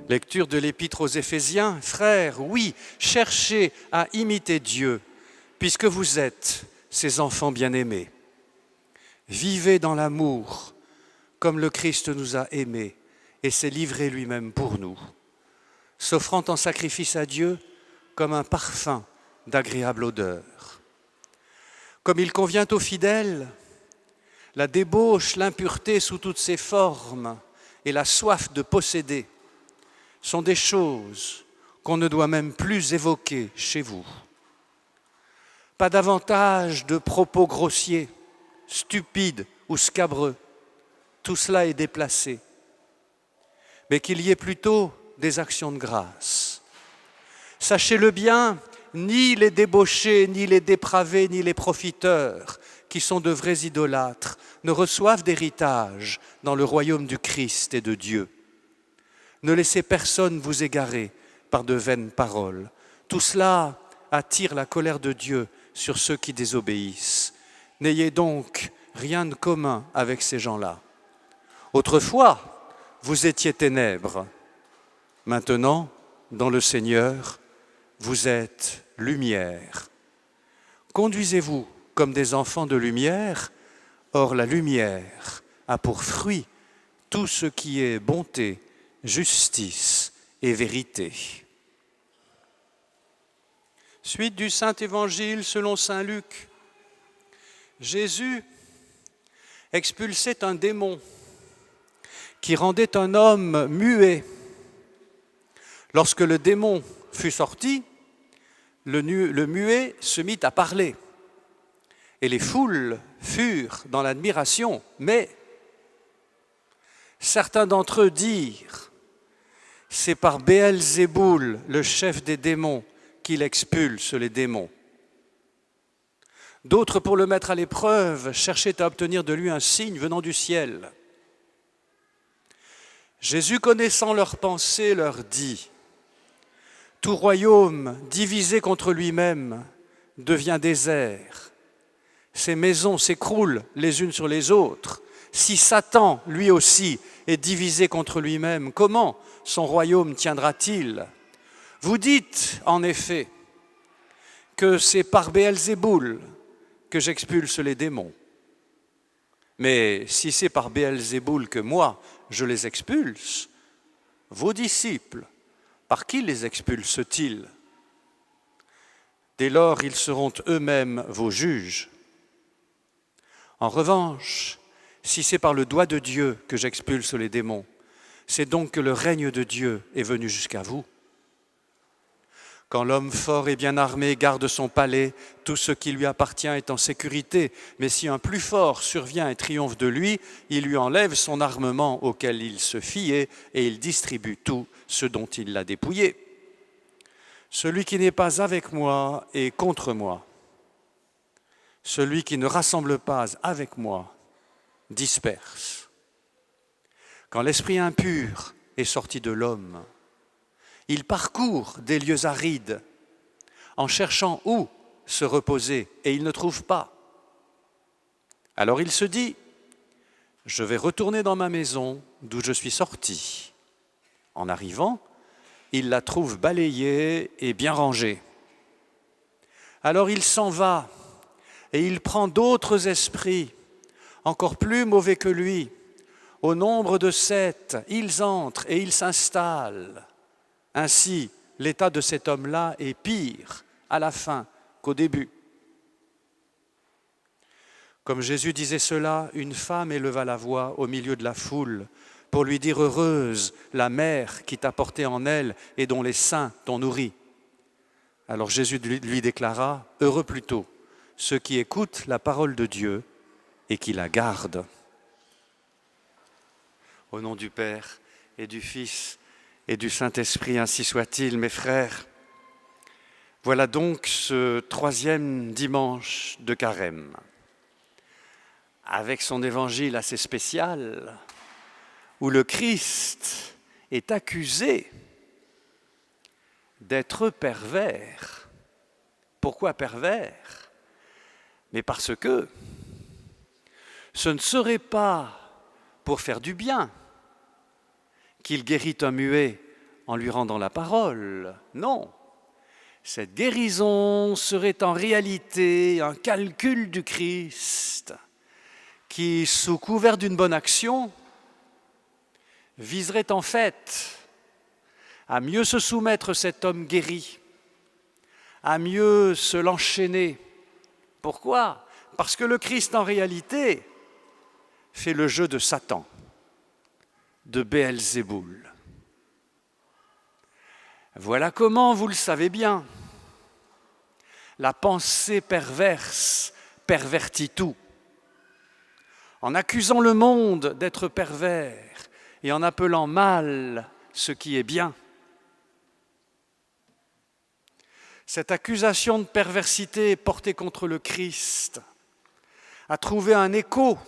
Lecture de l'Épître aux Éphésiens. Frères, oui, cherchez à imiter Dieu, puisque vous êtes ses enfants bien-aimés. Vivez dans l'amour, comme le Christ nous a aimés et s'est livré lui-même pour nous, s'offrant en sacrifice à Dieu comme un parfum d'agréable odeur. Comme il convient aux fidèles, la débauche, l'impureté sous toutes ses formes et la soif de posséder sont des choses qu'on ne doit même plus évoquer chez vous. Pas davantage de propos grossiers, stupides ou scabreux, tout cela est déplacé, mais qu'il y ait plutôt des actions de grâce. Sachez-le bien, ni les débauchés, ni les dépravés, ni les profiteurs, qui sont de vrais idolâtres, ne reçoivent d'héritage dans le royaume du Christ et de Dieu. Ne laissez personne vous égarer par de vaines paroles. Tout cela attire la colère de Dieu sur ceux qui désobéissent. N'ayez donc rien de commun avec ces gens-là. Autrefois, vous étiez ténèbres. Maintenant, dans le Seigneur, vous êtes lumière. Conduisez-vous comme des enfants de lumière. Or, la lumière a pour fruit tout ce qui est bonté, justice et vérité. Suite du Saint-Évangile selon saint Luc. Jésus expulsait un démon qui rendait un homme muet. Lorsque le démon fut sorti, le muet se mit à parler. Et les foules furent dans l'admiration, mais certains d'entre eux dirent: c'est par Béelzéboul, le chef des démons, qu'il expulse les démons. D'autres, pour le mettre à l'épreuve, cherchaient à obtenir de lui un signe venant du ciel. Jésus, connaissant leurs pensées, leur dit: tout royaume divisé contre lui-même devient désert. Ses maisons s'écroulent les unes sur les autres. Si Satan, lui aussi, est divisé contre lui-même, comment son royaume tiendra-t-il? Vous dites, en effet, que c'est par Béelzéboul que j'expulse les démons. Mais si c'est par Béelzéboul que moi, je les expulse, vos disciples, par qui les expulsent-ils? Dès lors, ils seront eux-mêmes vos juges. En revanche, si c'est par le doigt de Dieu que j'expulse les démons, c'est donc que le règne de Dieu est venu jusqu'à vous. Quand l'homme fort et bien armé garde son palais, tout ce qui lui appartient est en sécurité. Mais si un plus fort survient et triomphe de lui, il lui enlève son armement auquel il se fiait et il distribue tout ce dont il l'a dépouillé. Celui qui n'est pas avec moi est contre moi. Celui qui ne rassemble pas avec moi disperse. Quand l'esprit impur est sorti de l'homme, il parcourt des lieux arides en cherchant où se reposer et il ne trouve pas. Alors il se dit: je vais retourner dans ma maison d'où je suis sorti. En arrivant, il la trouve balayée et bien rangée. Alors il s'en va et il prend d'autres esprits encore plus mauvais que lui. Au nombre de 7, ils entrent et ils s'installent. Ainsi, l'état de cet homme-là est pire à la fin qu'au début. Comme Jésus disait cela, une femme éleva la voix au milieu de la foule pour lui dire: heureuse la mère qui t'a porté en elle et dont les seins t'ont nourri. Alors Jésus lui déclara: heureux plutôt ceux qui écoutent la parole de Dieu et qui la gardent. Au nom du Père et du Fils et du Saint-Esprit, ainsi soit-il. Mes frères, voilà donc ce 3e dimanche de Carême, avec son évangile assez spécial, où le Christ est accusé d'être pervers. Pourquoi pervers? Mais parce que ce ne serait pas pour faire du bien qu'il guérit un muet en lui rendant la parole. Non, cette guérison serait en réalité un calcul du Christ qui, sous couvert d'une bonne action, viserait en fait à mieux se soumettre cet homme guéri, à mieux se l'enchaîner. Pourquoi ? Parce que le Christ, en réalité, fait le jeu de Satan, de Béelzéboul. Voilà comment, vous le savez bien, la pensée perverse pervertit tout. En accusant le monde d'être pervers et en appelant mal ce qui est bien. Cette accusation de perversité portée contre le Christ a trouvé un écho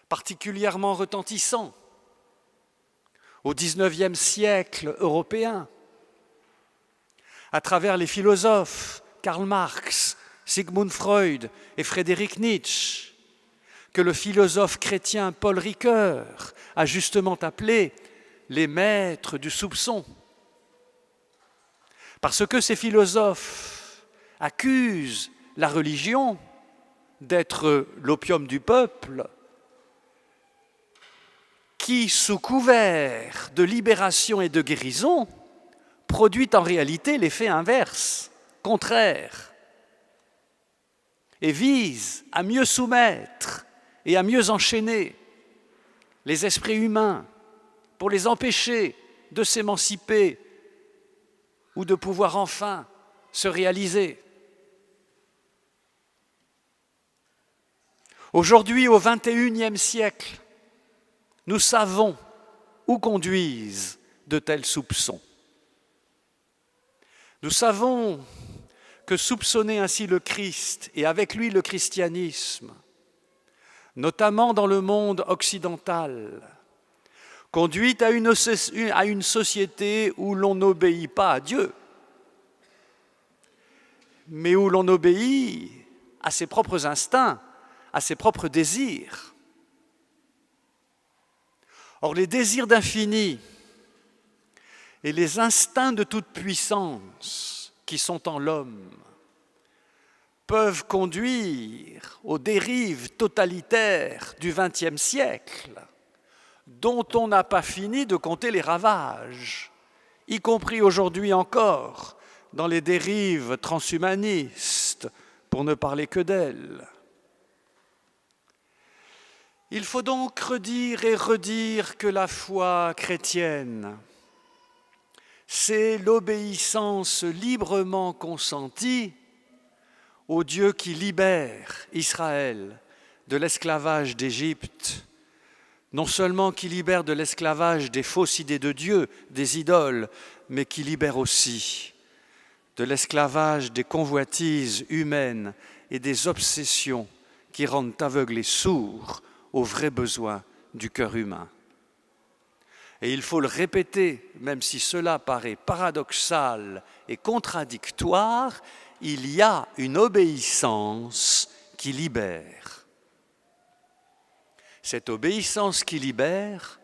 particulièrement retentissant au XIXe siècle européen, à travers les philosophes Karl Marx, Sigmund Freud et Friedrich Nietzsche, que le philosophe chrétien Paul Ricoeur a justement appelé les maîtres du soupçon. Parce que ces philosophes accusent la religion d'être l'opium du peuple, qui, sous couvert de libération et de guérison, produit en réalité l'effet inverse, contraire, et vise à mieux soumettre et à mieux enchaîner les esprits humains pour les empêcher de s'émanciper ou de pouvoir enfin se réaliser. Aujourd'hui, au XXIe siècle, nous savons où conduisent de tels soupçons. Nous savons que soupçonner ainsi le Christ et avec lui le christianisme, notamment dans le monde occidental, conduit à une société où l'on n'obéit pas à Dieu, mais où l'on obéit à ses propres instincts, à ses propres désirs. Or, les désirs d'infini et les instincts de toute puissance qui sont en l'homme peuvent conduire aux dérives totalitaires du XXe siècle, dont on n'a pas fini de compter les ravages, y compris aujourd'hui encore dans les dérives transhumanistes, pour ne parler que d'elles. Il faut donc redire et redire que la foi chrétienne, c'est l'obéissance librement consentie au Dieu qui libère Israël de l'esclavage d'Égypte, non seulement qui libère de l'esclavage des fausses idées de Dieu, des idoles, mais qui libère aussi de l'esclavage des convoitises humaines et des obsessions qui rendent aveugles et sourds aux vrais besoins du cœur humain. Et il faut le répéter, même si cela paraît paradoxal et contradictoire, il y a une obéissance qui libère. Cette obéissance qui libère,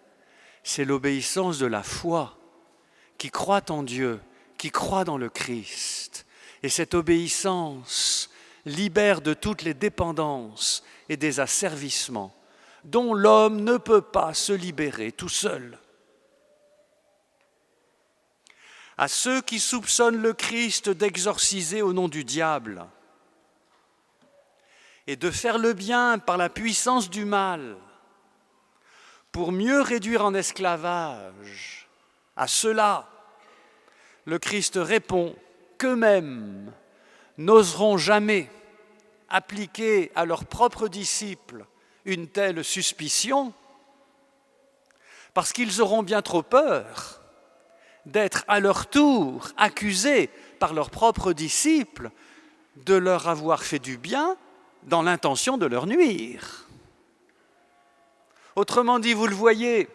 c'est l'obéissance de la foi, qui croit en Dieu, qui croit dans le Christ. Et cette obéissance libère de toutes les dépendances et des asservissements dont l'homme ne peut pas se libérer tout seul. À ceux qui soupçonnent le Christ d'exorciser au nom du diable et de faire le bien par la puissance du mal pour mieux réduire en esclavage, à ceux-là, le Christ répond qu'eux-mêmes n'oseront jamais appliquer à leurs propres disciples une telle suspicion parce qu'ils auront bien trop peur d'être à leur tour accusés par leurs propres disciples de leur avoir fait du bien dans l'intention de leur nuire. Autrement dit, vous le voyez,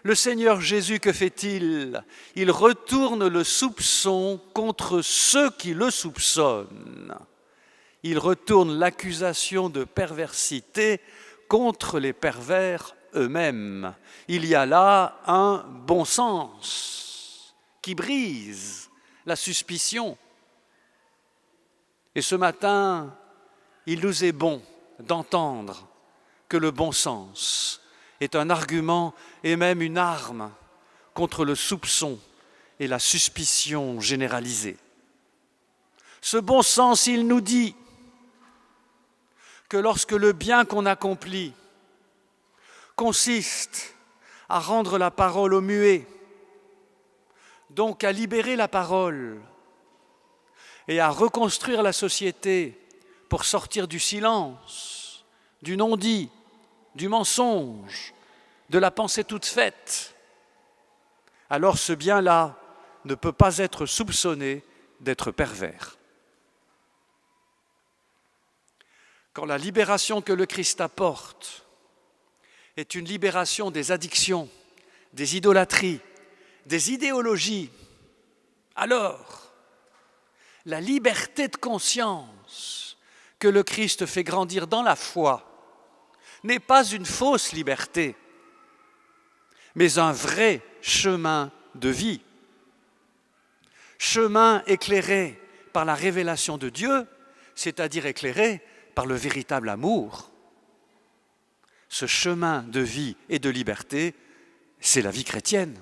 le Seigneur Jésus, que fait-il ? Il retourne le soupçon contre ceux qui le soupçonnent. Il retourne l'accusation de perversité contre les pervers eux-mêmes. Il y a là un bon sens qui brise la suspicion. Et ce matin, il nous est bon d'entendre que le bon sens est un argument et même une arme contre le soupçon et la suspicion généralisée. Ce bon sens, il nous dit que lorsque le bien qu'on accomplit consiste à rendre la parole aux muets, donc à libérer la parole et à reconstruire la société pour sortir du silence, du non-dit, du mensonge, de la pensée toute faite, alors ce bien-là ne peut pas être soupçonné d'être pervers. Quand la libération que le Christ apporte est une libération des addictions, des idolâtries, des idéologies, alors la liberté de conscience que le Christ fait grandir dans la foi n'est pas une fausse liberté, mais un vrai chemin de vie. Chemin éclairé par la révélation de Dieu, c'est-à-dire éclairé par le véritable amour. Ce chemin de vie et de liberté, c'est la vie chrétienne.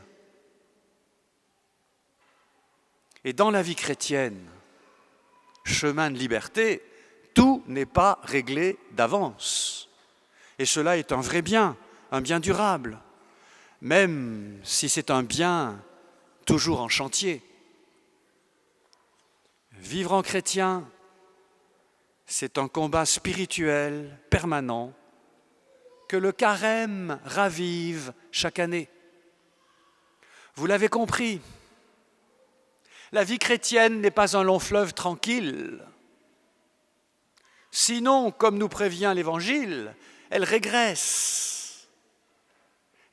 Et dans la vie chrétienne, chemin de liberté, tout n'est pas réglé d'avance. Et cela est un vrai bien, un bien durable, même si c'est un bien toujours en chantier. Vivre en chrétien, c'est un combat spirituel permanent que le carême ravive chaque année. Vous l'avez compris, la vie chrétienne n'est pas un long fleuve tranquille. Sinon, comme nous prévient l'Évangile, elle régresse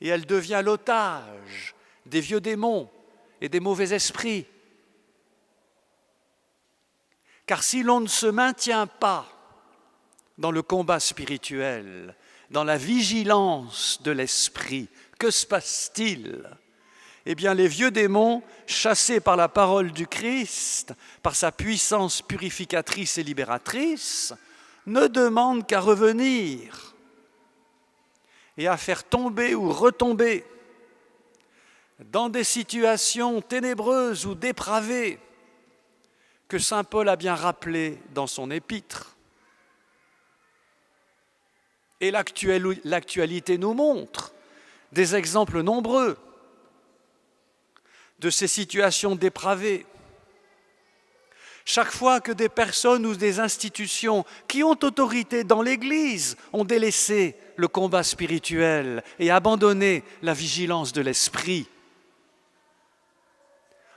et elle devient l'otage des vieux démons et des mauvais esprits. Car si l'on ne se maintient pas dans le combat spirituel, dans la vigilance de l'esprit, que se passe-t-il ? Eh bien, les vieux démons, chassés par la parole du Christ, par sa puissance purificatrice et libératrice, ne demandent qu'à revenir et à faire tomber ou retomber dans des situations ténébreuses ou dépravées que saint Paul a bien rappelées dans son épître. Et l'actualité nous montre des exemples nombreux de ces situations dépravées. Chaque fois que des personnes ou des institutions qui ont autorité dans l'Église ont délaissé le combat spirituel et abandonné la vigilance de l'esprit,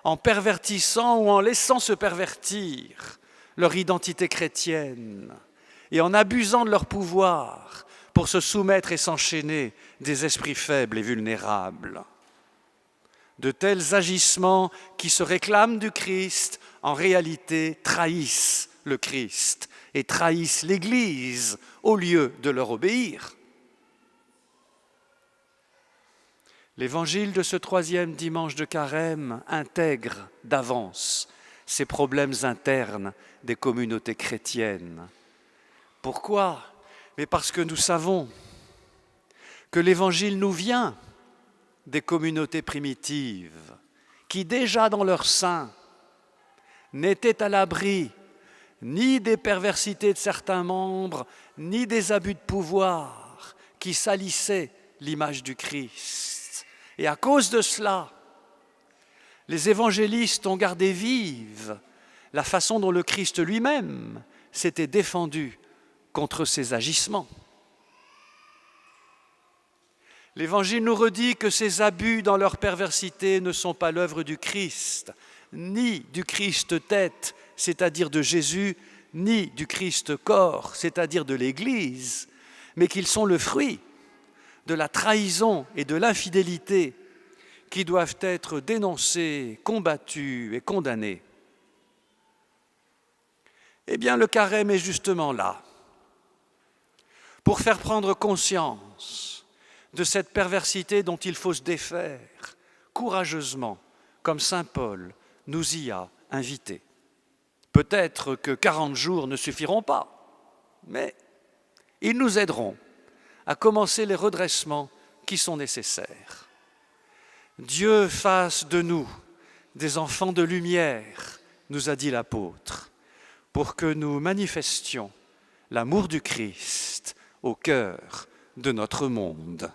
en pervertissant ou en laissant se pervertir leur identité chrétienne et en abusant de leur pouvoir pour se soumettre et s'enchaîner des esprits faibles et vulnérables. De tels agissements qui se réclament du Christ, en réalité trahissent le Christ et trahissent l'Église au lieu de leur obéir. L'évangile de ce 3e dimanche de Carême intègre d'avance ces problèmes internes des communautés chrétiennes. Pourquoi ? Mais parce que nous savons que l'Évangile nous vient des communautés primitives qui, déjà dans leur sein, n'étaient à l'abri ni des perversités de certains membres, ni des abus de pouvoir qui salissaient l'image du Christ. Et à cause de cela, les évangélistes ont gardé vive la façon dont le Christ lui-même s'était défendu contre ces agissements. L'Évangile nous redit que ces abus dans leur perversité ne sont pas l'œuvre du Christ, ni du Christ tête, c'est-à-dire de Jésus, ni du Christ corps, c'est-à-dire de l'Église, mais qu'ils sont le fruit de la trahison et de l'infidélité qui doivent être dénoncés, combattus et condamnés. Eh bien, le carême est justement là, pour faire prendre conscience de cette perversité dont il faut se défaire courageusement, comme saint Paul nous y a invités. Peut-être que 40 jours ne suffiront pas, mais ils nous aideront à commencer les redressements qui sont nécessaires. Dieu fasse de nous des enfants de lumière, nous a dit l'apôtre, pour que nous manifestions l'amour du Christ au cœur de notre monde.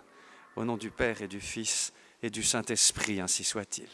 Au nom du Père et du Fils et du Saint-Esprit, ainsi soit-il.